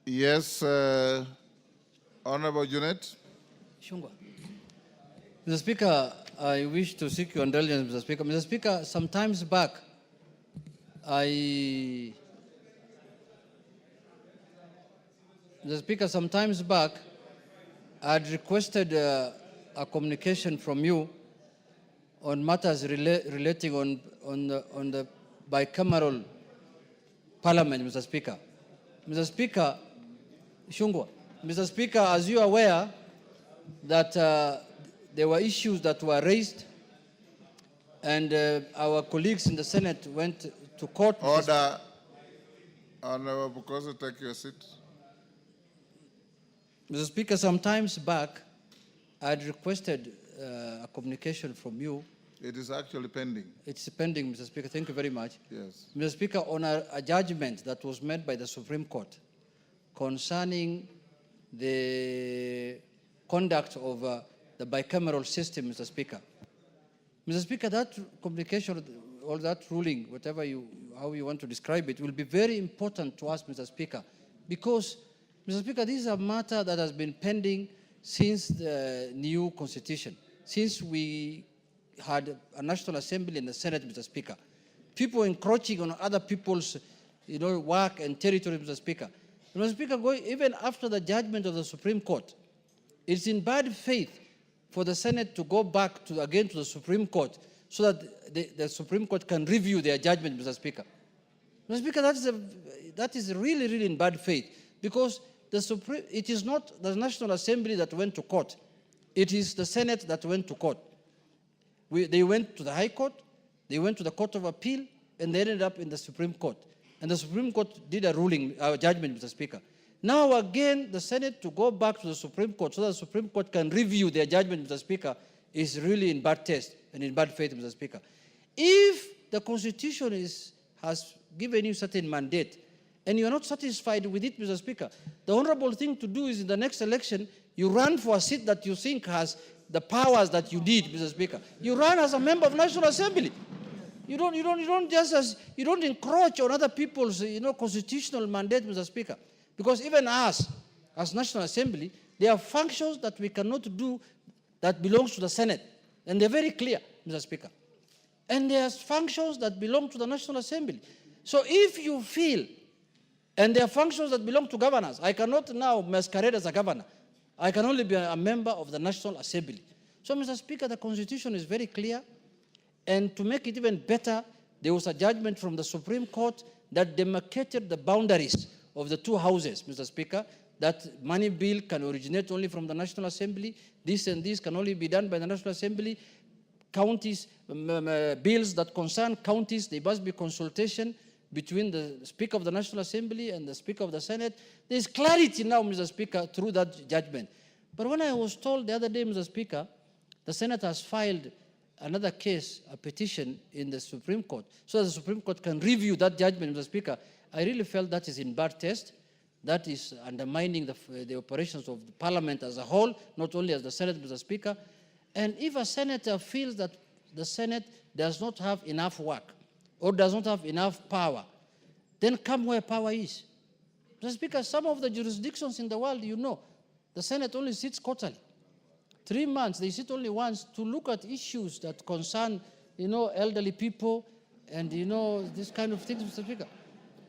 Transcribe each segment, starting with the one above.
Yes, Honorable Junet. Ichungwah. Mr. Speaker, I wish to seek your indulgence, Mr. Speaker. Mr. Speaker, sometimes back, I had requested a communication from you on matters relating on the bicameral parliament, Mr. Speaker. Mr. Speaker, Ichungwah. Mr. Speaker, as you are aware that there were issues that were raised and our colleagues in the Senate went to court. Order. Honorable Bukosa, take your seat. Mr. Speaker, sometimes back, I had requested a communication from you. It is actually pending. It's pending, Mr. Speaker. Thank you very much. Yes. Mr. Speaker, on a judgment that was made by the Supreme Court concerning the conduct of the bicameral system, Mr. Speaker. Mr. Speaker, that communication or that ruling, how you want to describe it, will be very important to us, Mr. Speaker, because, Mr. Speaker, this is a matter that has been pending since the new constitution, since we had a National Assembly and the Senate, Mr. Speaker. People encroaching on other people's work and territory, Mr. Speaker. Mr. Speaker, even after the judgment of the Supreme Court, it's in bad faith for the Senate to go back again to the Supreme Court so that the Supreme Court can review their judgment, Mr. Speaker. Mr. Speaker, that is really, really in bad faith, because it is not the National Assembly that went to court. It is the Senate that went to court. They went to the High Court, they went to the Court of Appeal, and they ended up in the Supreme Court. And the Supreme Court did a judgment, Mr. Speaker. Now again, the Senate to go back to the Supreme Court so that the Supreme Court can review their judgment, Mr. Speaker, is really in bad taste and in bad faith, Mr. Speaker. If the Constitution has given you certain mandate and you're not satisfied with it, Mr. Speaker, the honorable thing to do is in the next election, you run for a seat that you think has the powers that you need, Mr. Speaker. You run as a member of National Assembly. You don't encroach on other people's constitutional mandate, Mr. Speaker. Because even us, as National Assembly, there are functions that we cannot do that belongs to the Senate. And they're very clear, Mr. Speaker. And there are functions that belong to the National Assembly. So if you feel, and there are functions that belong to governors, I cannot now masquerade as a governor. I can only be a member of the National Assembly. So, Mr. Speaker, the Constitution is very clear. And to make it even better, there was a judgment from the Supreme Court that demarcated the boundaries of the two houses, Mr. Speaker, that money bill can originate only from the National Assembly. This and this can only be done by the National Assembly. Counties, bills that concern counties, there must be consultation between the Speaker of the National Assembly and the Speaker of the Senate. There's clarity now, Mr. Speaker, through that judgment. But when I was told the other day, Mr. Speaker, the Senate has filed another case, a petition in the Supreme Court, so that the Supreme Court can review that judgment, Mr. Speaker, I really felt that is in bad taste. That is undermining the operations of the Parliament as a whole, not only as the Senate, Mr. Speaker. And if a senator feels that the Senate does not have enough work or does not have enough power, then come where power is. Mr. Speaker, some of the jurisdictions in the world, the Senate only sits quarterly. 3 months, they sit only once to look at issues that concern, elderly people and, this kind of things, Mr. Speaker.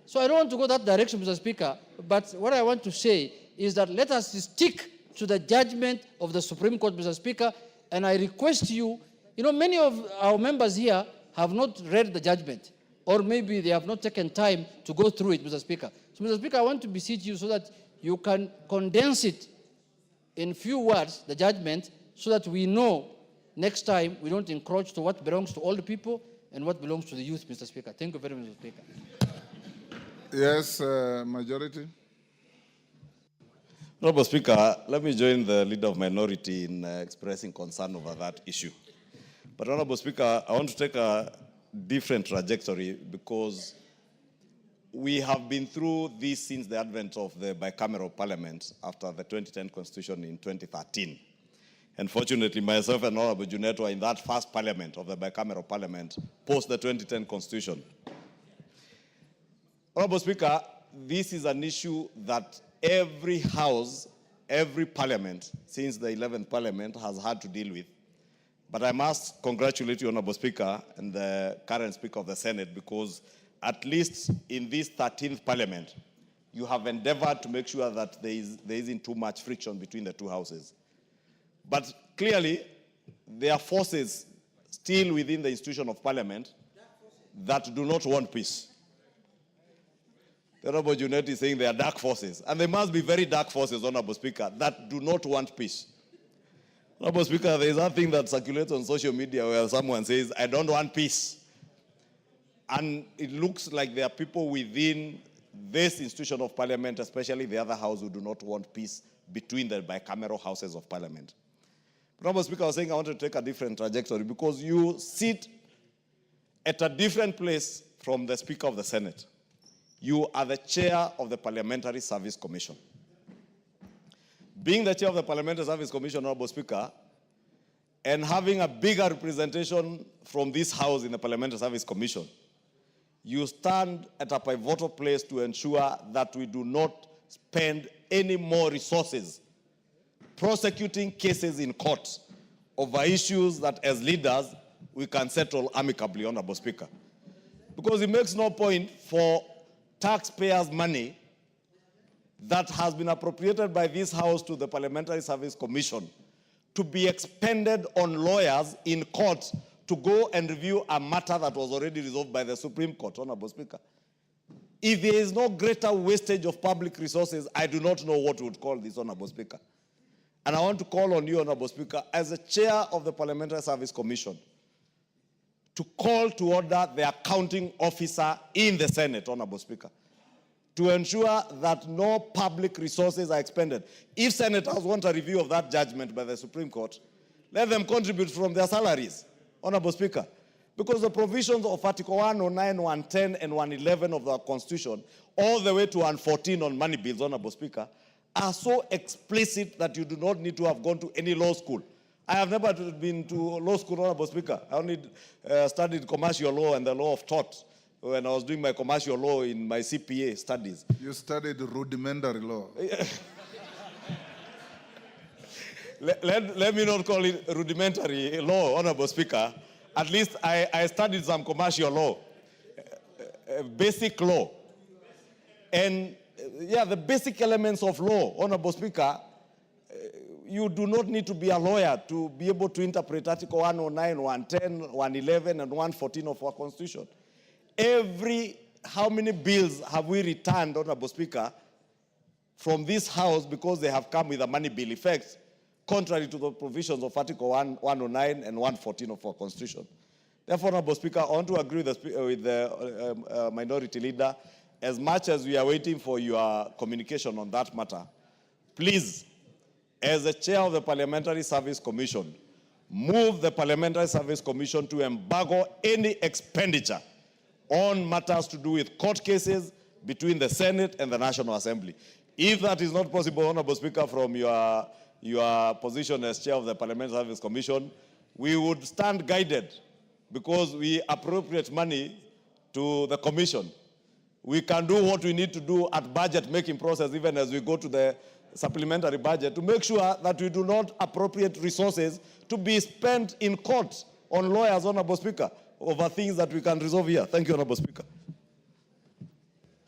So I don't want to go that direction, Mr. Speaker, but what I want to say is that let us stick to the judgment of the Supreme Court, Mr. Speaker, and I request you, many of our members here have not read the judgment, or maybe they have not taken time to go through it, Mr. Speaker. So, Mr. Speaker, I want to beseech you so that you can condense it in few words, the judgment, so that we know next time we don't encroach to what belongs to older people and what belongs to the youth, Mr. Speaker. Thank you very much, Mr. Speaker. Yes, majority. Honorable Speaker, let me join the leader of minority in expressing concern over that issue. But Honorable Speaker, I want to take a different trajectory because we have been through this since the advent of the bicameral parliament after the 2010 constitution in 2013. And fortunately, myself and Honorable Junet were in that first parliament of the bicameral parliament post the 2010 constitution. Honorable Speaker, this is an issue that every house, every parliament, since the 11th parliament, has had to deal with. But I must congratulate you, Honorable Speaker, and the current Speaker of the Senate, because at least in this 13th parliament, you have endeavored to make sure that there isn't too much friction between the two houses. But clearly, there are forces still within the institution of parliament that do not want peace. The Honorable Junet is saying there are dark forces, and there must be very dark forces, Honorable Speaker, that do not want peace. Honorable Speaker, there is a thing that circulates on social media where someone says, I don't want peace. And it looks like there are people within this institution of parliament, especially the other house, who do not want peace between the bicameral houses of parliament. Honorable Speaker, I was saying I want to take a different trajectory because you sit at a different place from the Speaker of the Senate. You are the chair of the Parliamentary Service Commission. Being the chair of the Parliamentary Service Commission, Honorable Speaker, and having a bigger representation from this house in the Parliamentary Service Commission, you stand at a pivotal place to ensure that we do not spend any more resources prosecuting cases in court over issues that as leaders we can settle amicably, Honorable Speaker. Because it makes no point for taxpayers' money that has been appropriated by this House to the Parliamentary Service Commission to be expended on lawyers in court to go and review a matter that was already resolved by the Supreme Court, Honorable Speaker. If there is no greater wastage of public resources, I do not know what we would call this, Honorable Speaker. And I want to call on you, Honorable Speaker, as the chair of the Parliamentary Service Commission, to call to order the accounting officer in the Senate, Honorable Speaker, to ensure that no public resources are expended. If senators want a review of that judgment by the Supreme Court, let them contribute from their salaries, Honorable Speaker. Because the provisions of Article 109, 110, and 111 of the Constitution, all the way to 114 on money bills, Honorable Speaker, are so explicit that you do not need to have gone to any law school. I have never been to law school, Honorable Speaker. I only studied commercial law and the law of tort when I was doing my commercial law in my CPA studies. You studied rudimentary law. Let me not call it rudimentary law, Honorable Speaker. At least I studied some commercial law, basic law. And yeah, the basic elements of law, Honorable Speaker, you do not need to be a lawyer to be able to interpret Article 109, 110, 111, and 114 of our Constitution. How many bills have we returned, Honorable Speaker, from this House because they have come with a money bill effect, contrary to the provisions of Article 109 and 114 of our Constitution? Therefore, Honorable Speaker, I want to agree with the minority leader. As much as we are waiting for your communication on that matter, please, as the chair of the Parliamentary Service Commission, move the Parliamentary Service Commission to embargo any expenditure on matters to do with court cases between the Senate and the National Assembly. If that is not possible, Honorable Speaker, from your position as chair of the Parliamentary Service Commission, we would stand guided because we appropriate money to the Commission. We can do what we need to do at budget making process, even as we go to the supplementary budget, to make sure that we do not appropriate resources to be spent in court on lawyers, Honorable Speaker, over things that we can resolve here. Thank you, Honorable Speaker.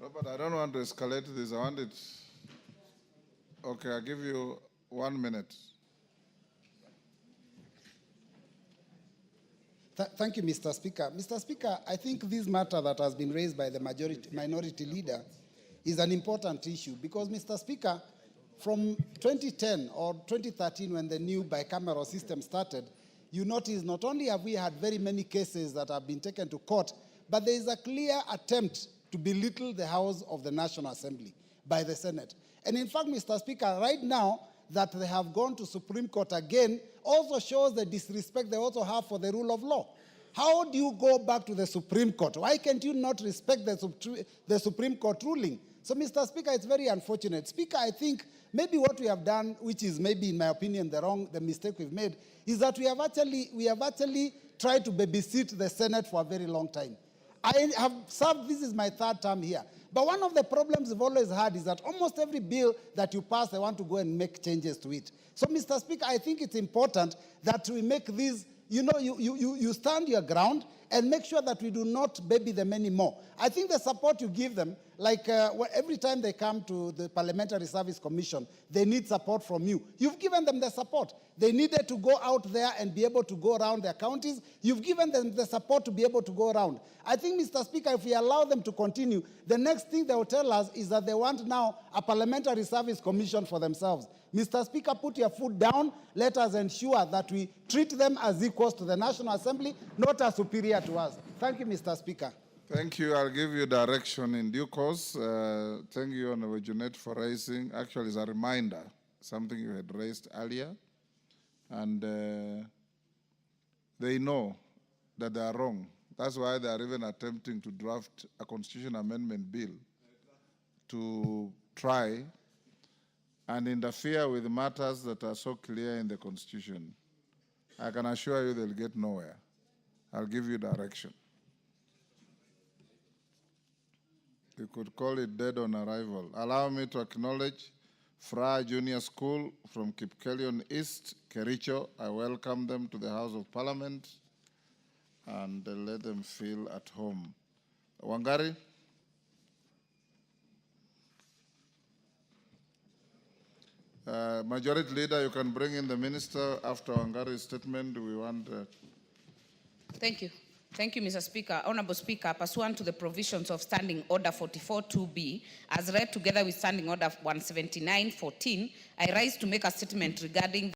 Robert, I don't want to escalate this. I want it. Okay, I'll give you 1 minute. Thank you, Mr. Speaker. Mr. Speaker, I think this matter that has been raised by the minority leader is an important issue because, Mr. Speaker, from 2010 or 2013 when the new bicameral system started, you notice not only have we had very many cases that have been taken to court, but there is a clear attempt to belittle the House of the National Assembly by the Senate. And in fact, Mr. Speaker, right now that they have gone to Supreme Court again also shows the disrespect they also have for the rule of law. How do you go back to the Supreme Court? Why can't you not respect the Supreme Court ruling? So, Mr. Speaker, it's very unfortunate. Speaker, I think maybe what we have done, which is maybe, in my opinion, the mistake we've made, is that we have actually tried to babysit the Senate for a very long time. I have served, this is my third term here. But one of the problems we've always had is that almost every bill that you pass, they want to go and make changes to it. So, Mr. Speaker, I think it's important that we make these, you stand your ground and make sure that we do not baby them anymore. I think the support you give them, like every time they come to the Parliamentary Service Commission, they need support from you. You've given them the support. They needed to go out there and be able to go around their counties. You've given them the support to be able to go around. I think, Mr. Speaker, if we allow them to continue, the next thing they will tell us is that they want now a Parliamentary Service Commission for themselves. Mr. Speaker, put your foot down. Let us ensure that we treat them as equals to the National Assembly, not as superior to us. Thank you, Mr. Speaker. Thank you. I'll give you direction in due course. Thank you, Honorable Junet, for raising. Actually, it's a reminder, something you had raised earlier. And they know that they are wrong. That's why they are even attempting to draft a constitution amendment bill to try and interfere with matters that are so clear in the Constitution. I can assure you they'll get nowhere. I'll give you direction. You could call it dead on arrival. Allow me to acknowledge Fra Junior School from Kipkelion East, Kericho. I welcome them to the House of Parliament and let them feel at home. Wangari? Majority Leader, you can bring in the Minister after Wangari's statement. We want... Thank you. Thank you, Mr. Speaker. Honorable Speaker, pursuant to the provisions of Standing Order 44.2b, as read together with Standing Order 179.14, I rise to make a statement regarding